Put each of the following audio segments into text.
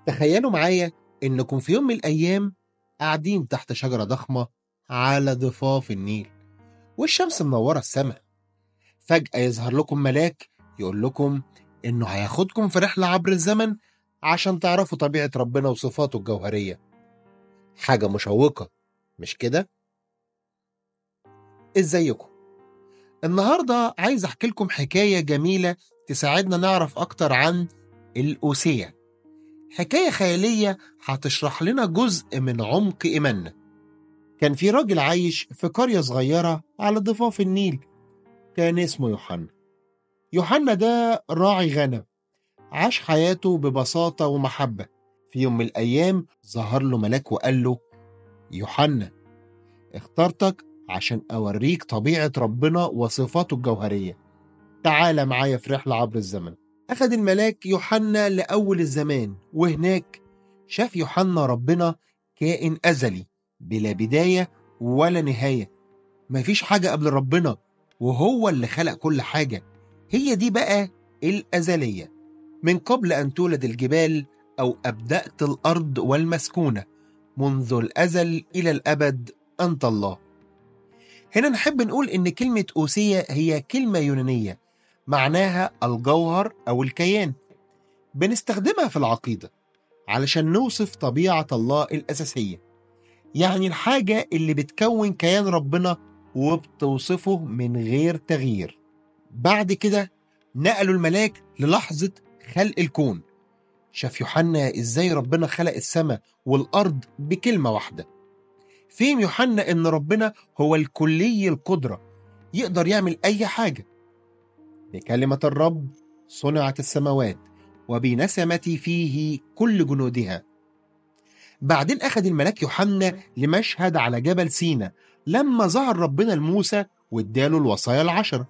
تخيلوا معايا إنكم في يوم من الأيام قاعدين تحت شجرة ضخمة على ضفاف النيل، والشمس منورة السماء. فجأة يظهر لكم ملاك يقول لكم إنه هياخدكم في رحلة عبر الزمن عشان تعرفوا طبيعة ربنا وصفاته الجوهرية. حاجة مشوقة، مش كده؟ إزيكم؟ النهاردة عايز أحكي لكم حكاية جميلة تساعدنا نعرف أكتر عن الأوسية. حكاية خيالية هتشرح لنا جزء من عمق إيماننا. كان في راجل عايش في قرية صغيرة على ضفاف النيل، كان اسمه يوحنا. يوحنا ده راعي غنم، عاش حياته ببساطة ومحبة. في يوم من الأيام ظهر له ملاك وقال له: يوحنا، اخترتك عشان أوريك طبيعة ربنا وصفاته الجوهرية. تعال معايا في رحلة عبر الزمن. أخذ الملاك يوحنا لأول الزمان، وهناك شاف يوحنا ربنا كائن أزلي بلا بداية ولا نهاية. مفيش حاجة قبل ربنا، وهو اللي خلق كل حاجة. هي دي بقى الأزلية. من قبل أن تولد الجبال أو أبدأت الأرض والمسكونة، منذ الأزل إلى الأبد أنت الله. هنا نحب نقول إن كلمة أوسية هي كلمة يونانية معناها الجوهر أو الكيان. بنستخدمها في العقيدة علشان نوصف طبيعة الله الأساسية، يعني الحاجة اللي بتكون كيان ربنا وبتوصفه من غير تغيير. بعد كده نقلوا الملاك للحظة خلق الكون. شاف يوحنا إزاي ربنا خلق السماء والأرض بكلمة واحدة. فهم يوحنا إن ربنا هو الكلي القدرة، يقدر يعمل أي حاجة. بكلمة الرب صنعت السماوات، وبنسمة فيه كل جنودها. بعدين أخذ الملاك يوحنا لمشهد على جبل سينا لما ظهر ربنا لموسى واداله الوصايا العشرة.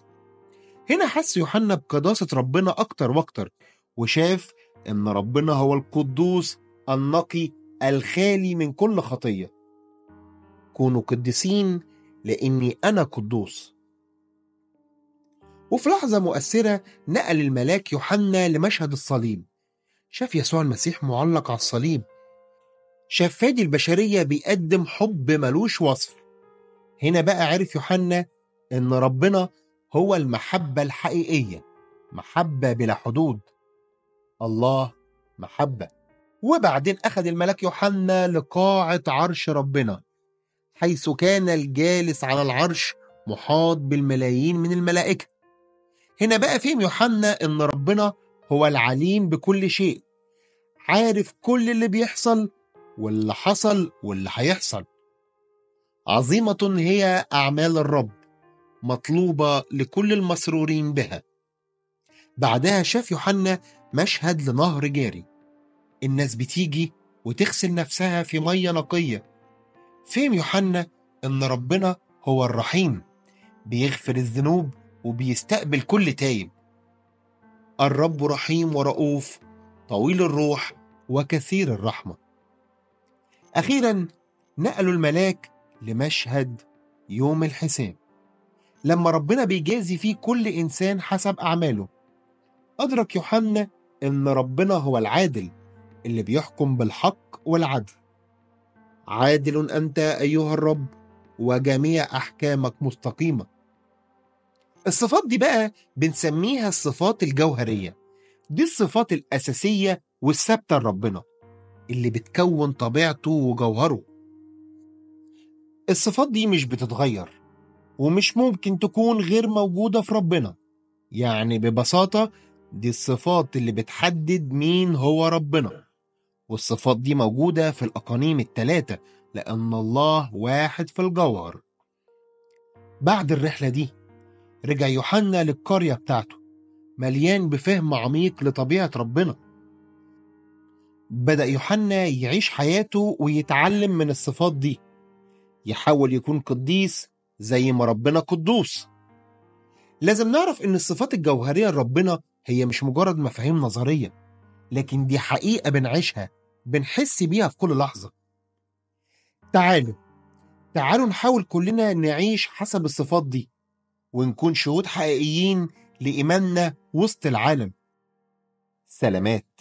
هنا حس يوحنا بقداسة ربنا أكتر وأكتر، وشاف إن ربنا هو القدوس النقي الخالي من كل خطية. كونوا قديسين لأني أنا قدوس. وفي لحظة مؤثرة نقل الملاك يوحنا لمشهد الصليب. شاف يسوع المسيح معلق على الصليب. شاف فادي البشرية بيقدم حب ملوش وصف. هنا بقى عرف يوحنا إن ربنا هو المحبة الحقيقية، محبة بلا حدود. الله محبة. وبعدين أخذ الملاك يوحنا لقاعة عرش ربنا، حيث كان الجالس على العرش محاط بالملايين من الملائكة. هنا بقى فهم يوحنا إن ربنا هو العليم بكل شيء، عارف كل اللي بيحصل واللي حصل واللي هيحصل. عظيمة هي أعمال الرب، مطلوبة لكل المسرورين بها. بعدها شاف يوحنا مشهد لنهر جاري، الناس بتيجي وتغسل نفسها في مية نقية. فهم يوحنا إن ربنا هو الرحيم، بيغفر الذنوب وبيستقبل كل تايب. الرب رحيم ورؤوف، طويل الروح وكثير الرحمة. أخيرا نقلوا الملاك لمشهد يوم الحساب، لما ربنا بيجازي فيه كل إنسان حسب أعماله. أدرك يوحنا إن ربنا هو العادل اللي بيحكم بالحق والعدل. عادل أنت أيها الرب، وجميع أحكامك مستقيمة. الصفات دي بقى بنسميها الصفات الجوهرية. دي الصفات الأساسية والثابتة لربنا اللي بتكون طبيعته وجوهره. الصفات دي مش بتتغير ومش ممكن تكون غير موجودة في ربنا. يعني ببساطة دي الصفات اللي بتحدد مين هو ربنا، والصفات دي موجودة في الأقانيم الثلاثة لأن الله واحد في الجوهر. بعد الرحلة دي رجع يوحنا للقرية بتاعته مليان بفهم عميق لطبيعة ربنا. بدأ يوحنا يعيش حياته ويتعلم من الصفات دي، يحاول يكون قديس زي ما ربنا قدوس. لازم نعرف إن الصفات الجوهرية لربنا هي مش مجرد مفاهيم نظرية، لكن دي حقيقة بنعيشها، بنحس بيها في كل لحظة. تعالوا نحاول كلنا نعيش حسب الصفات دي، ونكون شهود حقيقيين لإيماننا وسط العالم. سلامات.